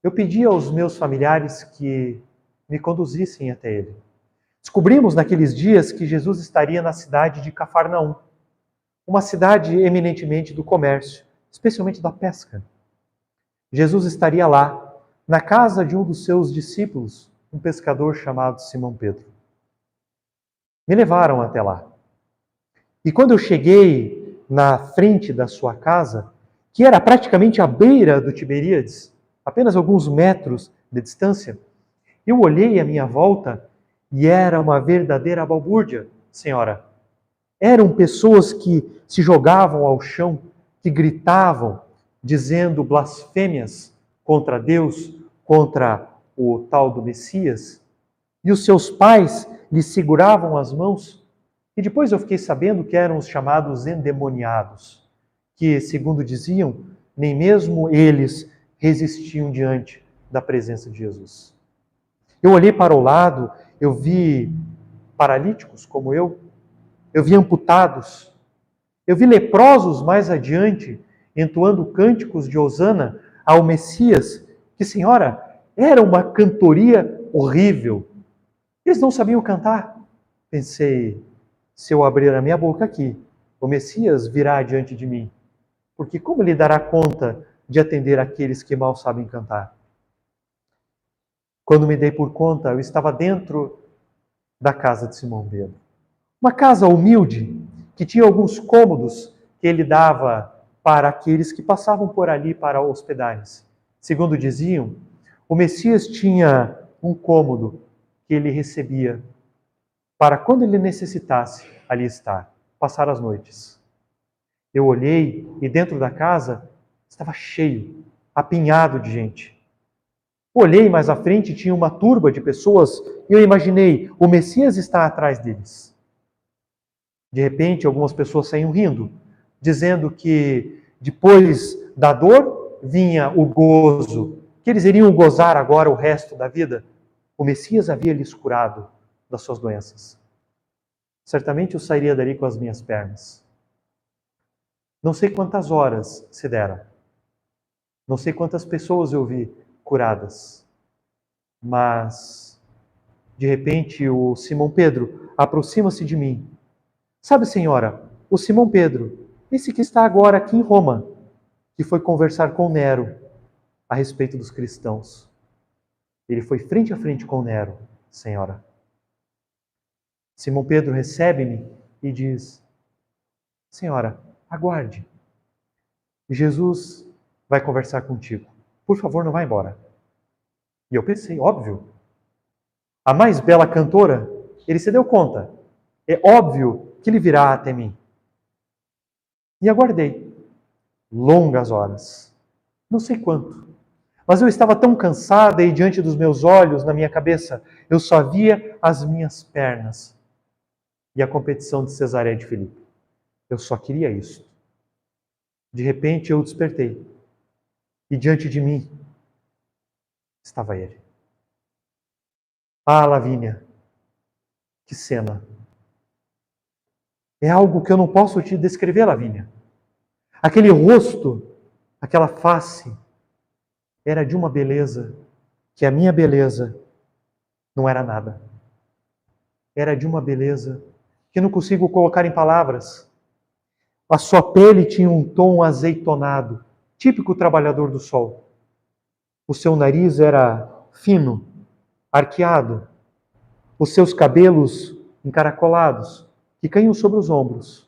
eu pedi aos meus familiares que me conduzissem até ele. Descobrimos naqueles dias que Jesus estaria na cidade de Cafarnaum, uma cidade eminentemente do comércio, especialmente da pesca. Jesus estaria lá, na casa de um dos seus discípulos, um pescador chamado Simão Pedro. Me levaram até lá. E quando eu cheguei na frente da sua casa, que era praticamente à beira do Tiberíades, apenas alguns metros de distância, eu olhei à minha volta e era uma verdadeira balbúrdia, senhora. Eram pessoas que se jogavam ao chão, que gritavam, dizendo blasfêmias contra Deus, contra o tal do Messias. E os seus pais lhe seguravam as mãos. E depois eu fiquei sabendo que eram os chamados endemoniados, que, segundo diziam, nem mesmo eles resistiam diante da presença de Jesus. Eu olhei para o lado, eu vi paralíticos como eu vi amputados, eu vi leprosos mais adiante, entoando cânticos de hosana ao Messias, que, senhora, era uma cantoria horrível. Eles não sabiam cantar. Pensei, se eu abrir a minha boca aqui, o Messias virá diante de mim, porque como ele dará conta de atender aqueles que mal sabem cantar? Quando me dei por conta, eu estava dentro da casa de Simão Pedro. Uma casa humilde, que tinha alguns cômodos que ele dava para aqueles que passavam por ali para hospedares. Segundo diziam, o Messias tinha um cômodo que ele recebia para quando ele necessitasse ali estar, passar as noites. Eu olhei e dentro da casa estava cheio, apinhado de gente. Olhei mais à frente, tinha uma turba de pessoas e eu imaginei, o Messias está atrás deles. De repente, algumas pessoas saíam rindo, dizendo que depois da dor vinha o gozo, que eles iriam gozar agora o resto da vida. O Messias havia lhes curado das suas doenças. Certamente eu sairia dali com as minhas pernas. Não sei quantas horas se deram. Não sei quantas pessoas eu vi curadas. Mas, de repente, o Simão Pedro aproxima-se de mim. Sabe, senhora, o Simão Pedro, esse que está agora aqui em Roma, que foi conversar com Nero a respeito dos cristãos. Ele foi frente a frente com Nero, senhora. Simão Pedro recebe-me e diz, senhora, aguarde. Jesus vai conversar contigo. Por favor, não vá embora. E eu pensei, óbvio. A mais bela cantora, ele se deu conta. É óbvio que ele virá até mim. E aguardei. Longas horas. Não sei quanto. Mas eu estava tão cansada e diante dos meus olhos, na minha cabeça, eu só via as minhas pernas e a competição de Cesareia de Filipe. Eu só queria isso. De repente eu despertei e diante de mim estava ele. Ah, Lavínia, que cena! É algo que eu não posso te descrever, Lavínia. Aquele rosto, aquela face, era de uma beleza que a minha beleza não era nada. Era de uma beleza que eu não consigo colocar em palavras. A sua pele tinha um tom azeitonado, típico trabalhador do sol. O seu nariz era fino, arqueado. Os seus cabelos encaracolados, que caíam sobre os ombros,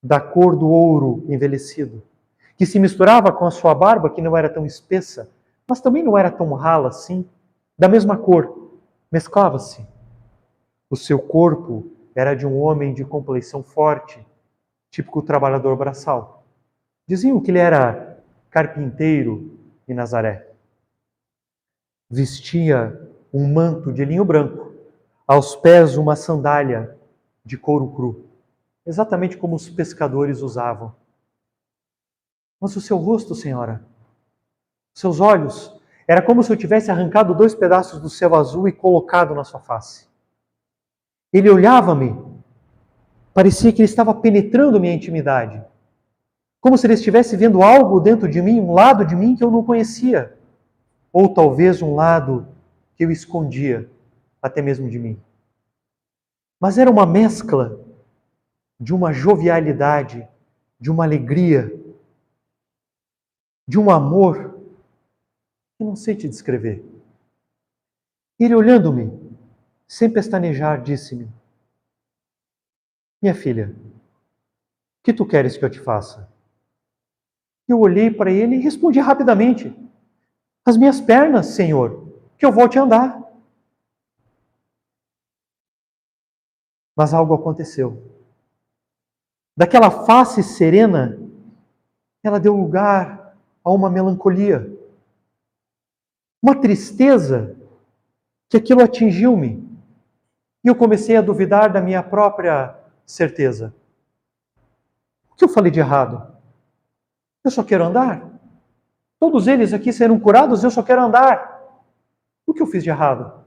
da cor do ouro envelhecido, que se misturava com a sua barba, que não era tão espessa, mas também não era tão rala assim, da mesma cor, mesclava-se. O seu corpo era de um homem de complexão forte, típico trabalhador braçal. Diziam que ele era carpinteiro em Nazaré. Vestia um manto de linho branco, aos pés uma sandália de couro cru, exatamente como os pescadores usavam. Mas o seu rosto, senhora, seus olhos, era como se eu tivesse arrancado 2 pedaços do céu azul e colocado na sua face. Ele olhava-me, parecia que ele estava penetrando minha intimidade, como se ele estivesse vendo algo dentro de mim, um lado de mim que eu não conhecia, ou talvez um lado que eu escondia, até mesmo de mim. Mas era uma mescla de uma jovialidade, de uma alegria, de um amor que não sei te descrever. Ele olhando-me, sem pestanejar, disse-me: minha filha, o que tu queres que eu te faça? Eu olhei para ele e respondi rapidamente: as minhas pernas, Senhor, que eu volte a andar. Mas algo aconteceu. Daquela face serena, ela deu lugar a uma melancolia, uma tristeza, que aquilo atingiu-me. E eu comecei a duvidar da minha própria certeza. O que eu falei de errado? Eu só quero andar. Todos eles aqui serão curados, eu só quero andar. O que eu fiz de errado?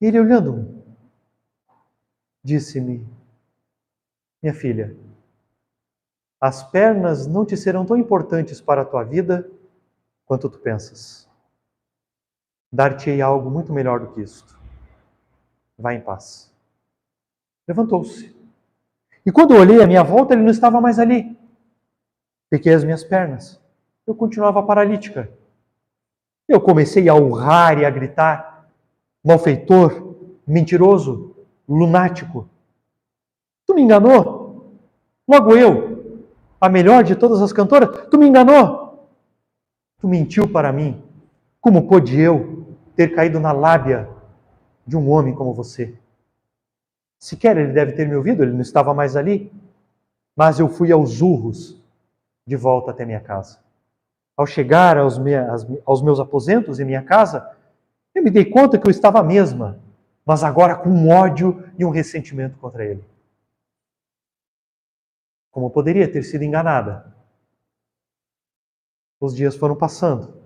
Ele olhando-me, disse-me: minha filha, as pernas não te serão tão importantes para a tua vida quanto tu pensas. Dar-te-ei algo muito melhor do que isto. Vá em paz. Levantou-se. E quando eu olhei à minha volta, ele não estava mais ali. Peguei as minhas pernas. Eu continuava paralítica. Eu comecei a urrar e a gritar: malfeitor, mentiroso, lunático. Tu me enganou? Logo eu, a melhor de todas as cantoras, tu me enganou? Tu mentiu para mim. Como pôde eu ter caído na lábia de um homem como você? Sequer ele deve ter me ouvido, ele não estava mais ali. Mas eu fui aos urros de volta até minha casa. Ao chegar aos meus aposentos em minha casa, eu me dei conta que eu estava a mesma, mas agora com um ódio e um ressentimento contra ele. Como eu poderia ter sido enganada? Os dias foram passando,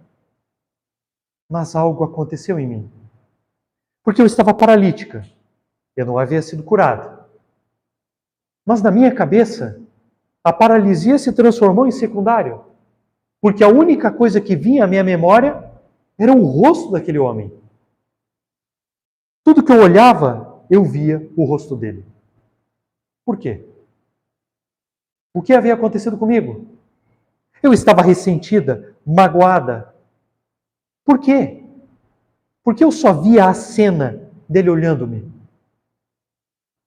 mas algo aconteceu em mim. Porque eu estava paralítica, eu não havia sido curada. Mas na minha cabeça, a paralisia se transformou em secundário, porque a única coisa que vinha à minha memória era o rosto daquele homem. Tudo que eu olhava, eu via o rosto dele. Por quê? O que havia acontecido comigo? Eu estava ressentida, magoada. Por quê? Porque eu só via a cena dele olhando-me.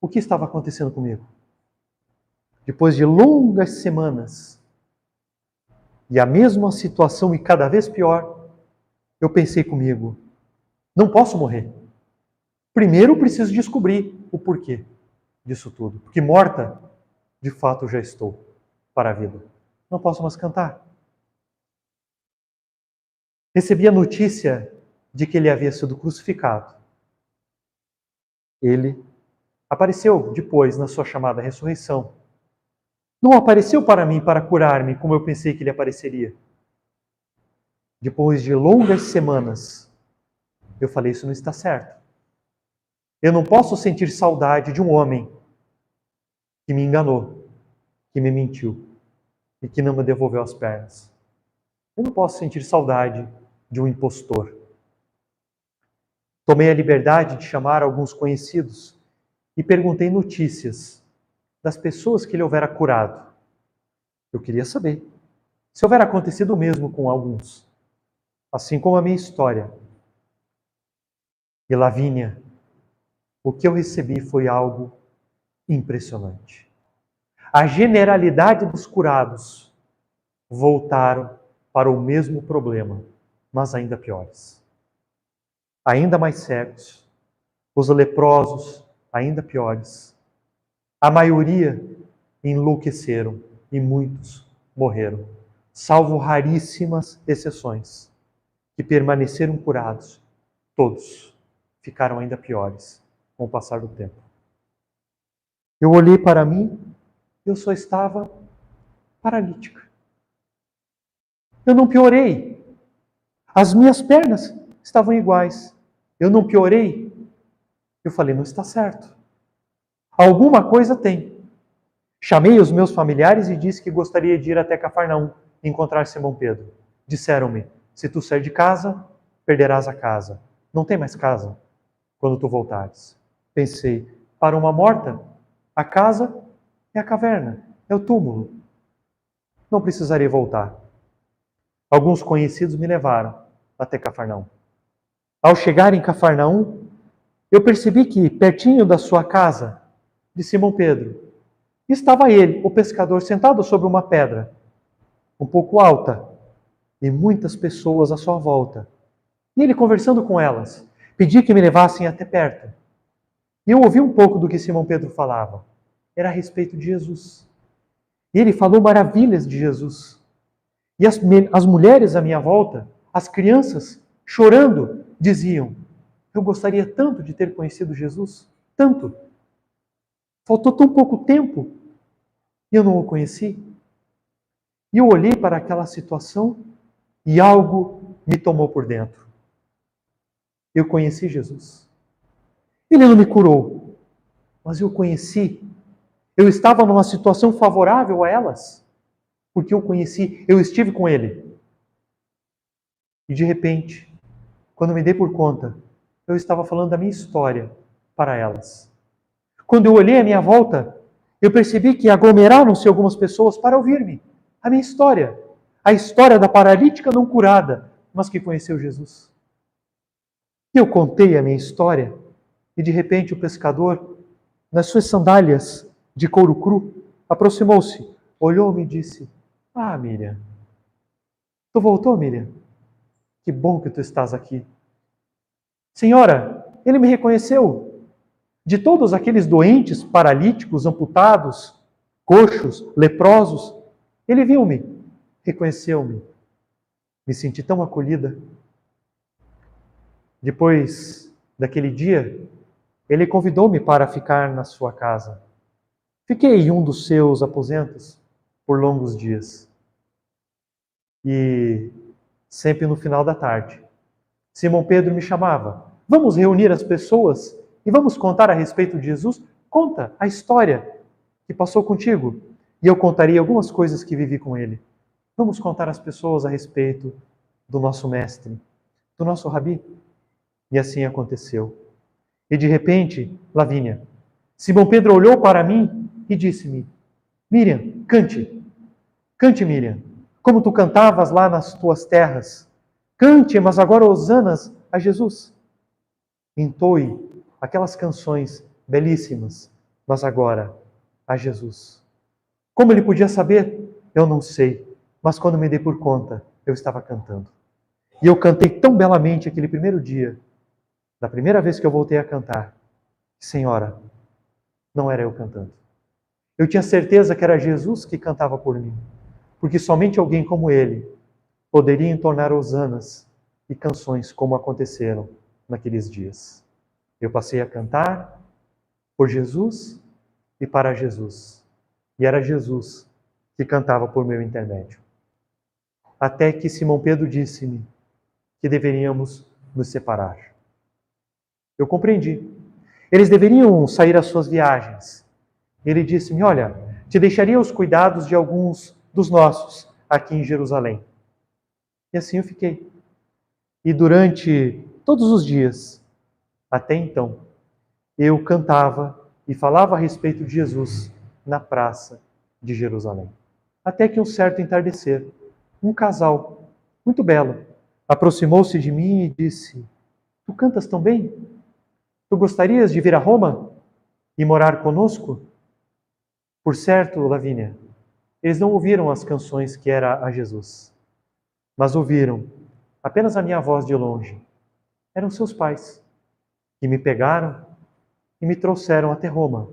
O que estava acontecendo comigo? Depois de longas semanas, e a mesma situação e cada vez pior, eu pensei comigo: não posso morrer. Primeiro eu preciso descobrir o porquê disso tudo. Porque morta, de fato, já estou para a vida. Não posso mais cantar. recebi a notícia de que ele havia sido crucificado. Ele apareceu depois na sua chamada ressurreição. Não apareceu para mim para curar-me como eu pensei que ele apareceria. Depois de longas semanas, eu falei, isso não está certo. Eu não posso sentir saudade de um homem que me enganou, que me mentiu e que não me devolveu as pernas. Eu não posso sentir saudade de um impostor. Tomei a liberdade de chamar alguns conhecidos e perguntei notícias das pessoas que ele houvera curado. Eu queria saber se houvera acontecido o mesmo com alguns, assim como a minha história. E Lavínia, o que eu recebi foi algo impressionante. A generalidade dos curados voltaram para o mesmo problema, mas ainda piores. Ainda mais cegos, os leprosos ainda piores. A maioria enlouqueceram e muitos morreram, salvo raríssimas exceções que permaneceram curados. Todos ficaram ainda piores com o passar do tempo. Eu olhei para mim, eu só estava paralítica. Eu não piorei. As minhas pernas estavam iguais. Eu não piorei. Eu falei, não está certo. Alguma coisa tem. Chamei os meus familiares e disse que gostaria de ir até Cafarnaum encontrar Simão Pedro. Disseram-me, se tu sair de casa, perderás a casa. Não tem mais casa quando tu voltares. Pensei, para uma morta, a casa é a caverna, é o túmulo. Não precisarei voltar. Alguns conhecidos me levaram até Cafarnaum. Ao chegar em Cafarnaum, eu percebi que, pertinho da sua casa, de Simão Pedro, estava ele, o pescador, sentado sobre uma pedra, um pouco alta, e muitas pessoas à sua volta. E ele conversando com elas, pedi que me levassem até perto. E eu ouvi um pouco do que Simão Pedro falava. Era a respeito de Jesus. E ele falou maravilhas de Jesus. E as mulheres à minha volta, as crianças, chorando, diziam, eu gostaria tanto de ter conhecido Jesus, tanto. Faltou tão pouco tempo e eu não o conheci. E eu olhei para aquela situação e algo me tomou por dentro. Eu conheci Jesus. Ele não me curou, mas eu conheci. Eu estava numa situação favorável a elas, porque eu conheci, eu estive com ele. E de repente, quando me dei por conta, eu estava falando da minha história para elas. Quando eu olhei à minha volta, eu percebi que aglomeraram-se algumas pessoas para ouvir-me. A minha história. A história da paralítica não curada, mas que conheceu Jesus. E eu contei a minha história, e de repente o pescador, nas suas sandálias de couro cru, aproximou-se, olhou-me e disse, Miriam, tu voltou, Miriam? Que bom que tu estás aqui. Senhora, ele me reconheceu. De todos aqueles doentes, paralíticos, amputados, coxos, leprosos, ele viu-me, reconheceu-me. Me senti tão acolhida. Depois daquele dia, ele convidou-me para ficar na sua casa. Fiquei em um dos seus aposentos por longos dias. E sempre no final da tarde, Simão Pedro me chamava. Vamos reunir as pessoas e vamos contar a respeito de Jesus? Conta a história que passou contigo. E eu contaria algumas coisas que vivi com ele. Vamos contar às pessoas a respeito do nosso mestre, do nosso rabi. E assim aconteceu. E de repente, Lavínia, Simão Pedro olhou para mim e disse-me, Miriam, cante. Cante, Miriam, como tu cantavas lá nas tuas terras. Cante, mas agora hosanas a Jesus. Entoe aquelas canções belíssimas, mas agora a Jesus. Como ele podia saber? Eu não sei, mas quando me dei por conta, eu estava cantando. E eu cantei tão belamente aquele primeiro dia, da primeira vez que eu voltei a cantar, Senhora, não era eu cantando. Eu tinha certeza que era Jesus que cantava por mim, porque somente alguém como ele poderia entonar hosanas e canções como aconteceram naqueles dias. Eu passei a cantar por Jesus e para Jesus. E era Jesus que cantava por meu intermédio. Até que Simão Pedro disse-me que deveríamos nos separar. Eu compreendi. Eles deveriam sair às suas viagens. Ele disse-me: olha, te deixaria os cuidados de alguns dos nossos aqui em Jerusalém. E assim eu fiquei. E durante todos os dias, até então, eu cantava e falava a respeito de Jesus na praça de Jerusalém. Até que um certo entardecer, um casal muito belo aproximou-se de mim e disse: tu cantas tão bem? Tu gostarias de vir a Roma e morar conosco? Por certo, Lavínia, eles não ouviram as canções que era a Jesus, mas ouviram apenas a minha voz de longe. Eram seus pais, que me pegaram e me trouxeram até Roma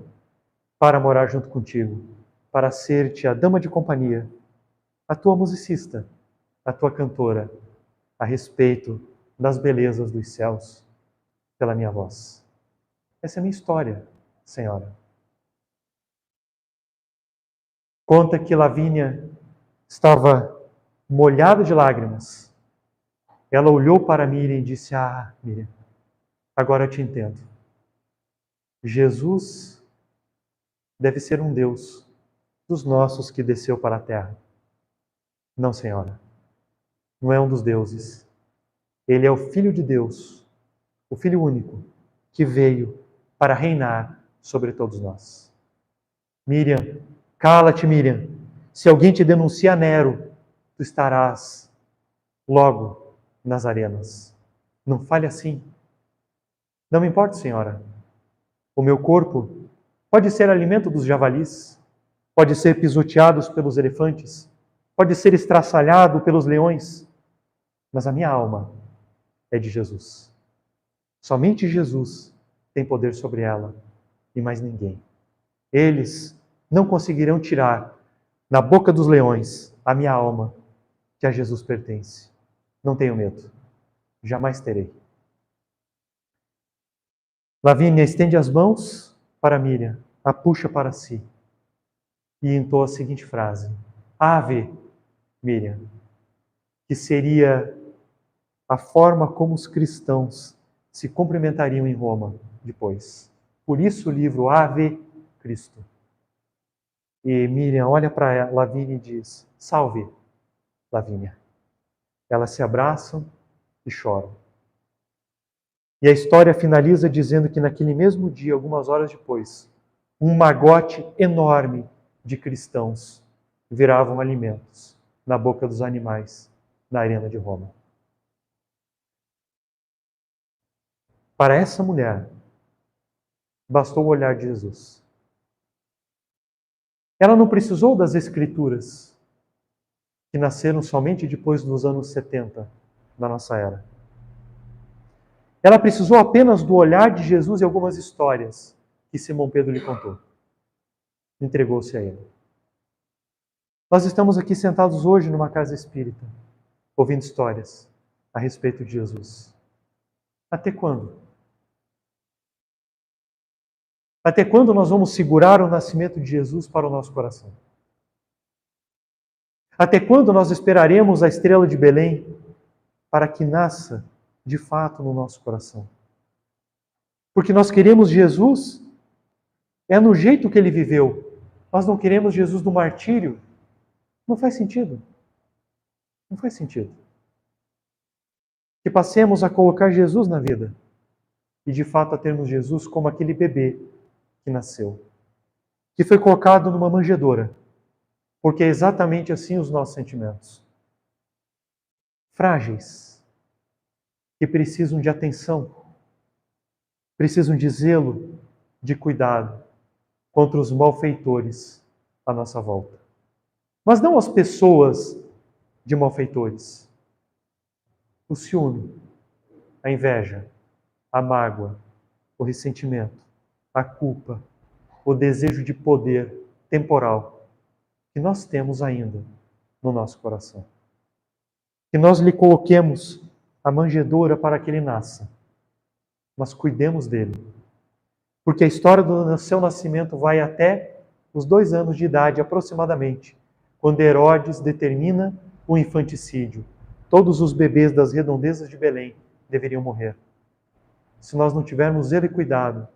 para morar junto contigo, para ser-te a dama de companhia, a tua musicista, a tua cantora, a respeito das belezas dos céus, pela minha voz. Essa é a minha história, Senhora. Conta que Lavínia estava molhada de lágrimas. Ela olhou para Miriam e disse: ah, Miriam, agora eu te entendo. Jesus deve ser um Deus dos nossos que desceu para a terra. Não, Senhora, não é um dos deuses. Ele é o Filho de Deus, o Filho único, que veio para reinar sobre todos nós. Miriam, cala-te, Miriam. Se alguém te denuncia a Nero, tu estarás logo nas arenas. Não fale assim. Não me importa, Senhora. O meu corpo pode ser alimento dos javalis, pode ser pisoteado pelos elefantes, pode ser estraçalhado pelos leões, mas a minha alma é de Jesus. Somente Jesus tem poder sobre ela e mais ninguém. Eles não conseguirão tirar da boca dos leões a minha alma, que a Jesus pertence. Não tenho medo, jamais terei. Lavínia estende as mãos para Miriam, a puxa para si e entoa a seguinte frase: Ave, Miriam, que seria a forma como os cristãos se cumprimentariam em Roma depois. Por isso o livro Ave Cristo. E Miriam olha para Lavínia e diz: salve, Lavínia. Elas se abraçam e choram. E a história finaliza dizendo que naquele mesmo dia, algumas horas depois, um magote enorme de cristãos viravam alimentos na boca dos animais na arena de Roma. Para essa mulher, bastou o olhar de Jesus. Ela não precisou das escrituras, que nasceram somente depois dos anos 70 da nossa era. Ela precisou apenas do olhar de Jesus e algumas histórias que Simão Pedro lhe contou. Entregou-se a ele. Nós estamos aqui sentados hoje numa casa espírita, ouvindo histórias a respeito de Jesus. Até quando? Até quando nós vamos segurar o nascimento de Jesus para o nosso coração? Até quando nós esperaremos a estrela de Belém para que nasça de fato no nosso coração? Porque nós queremos Jesus no jeito que ele viveu. Nós não queremos Jesus no martírio. Não faz sentido. Não faz sentido. Que passemos a colocar Jesus na vida e de fato a termos Jesus como aquele bebê que nasceu, que foi colocado numa manjedoura, porque é exatamente assim os nossos sentimentos. Frágeis, que precisam de atenção, precisam de zelo, de cuidado contra os malfeitores à nossa volta. Mas não as pessoas de malfeitores. O ciúme, a inveja, a mágoa, o ressentimento, a culpa, o desejo de poder temporal que nós temos ainda no nosso coração. Que nós lhe coloquemos a manjedoura para que ele nasça, mas cuidemos dele. Porque a história do seu nascimento vai até os 2 anos de idade, aproximadamente, quando Herodes determina o infanticídio. Todos os bebês das redondezas de Belém deveriam morrer. Se nós não tivermos zelo e cuidado,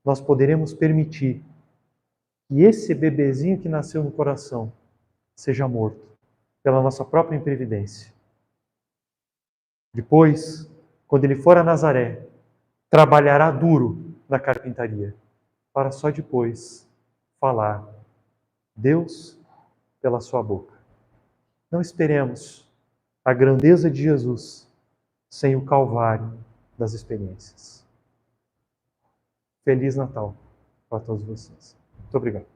nós poderemos permitir que esse bebezinho que nasceu no coração seja morto pela nossa própria imprevidência. Depois, quando ele for a Nazaré, trabalhará duro na carpintaria, para só depois falar Deus pela sua boca. Não esperemos a grandeza de Jesus sem o calvário das experiências. Feliz Natal para todos vocês. Muito obrigado.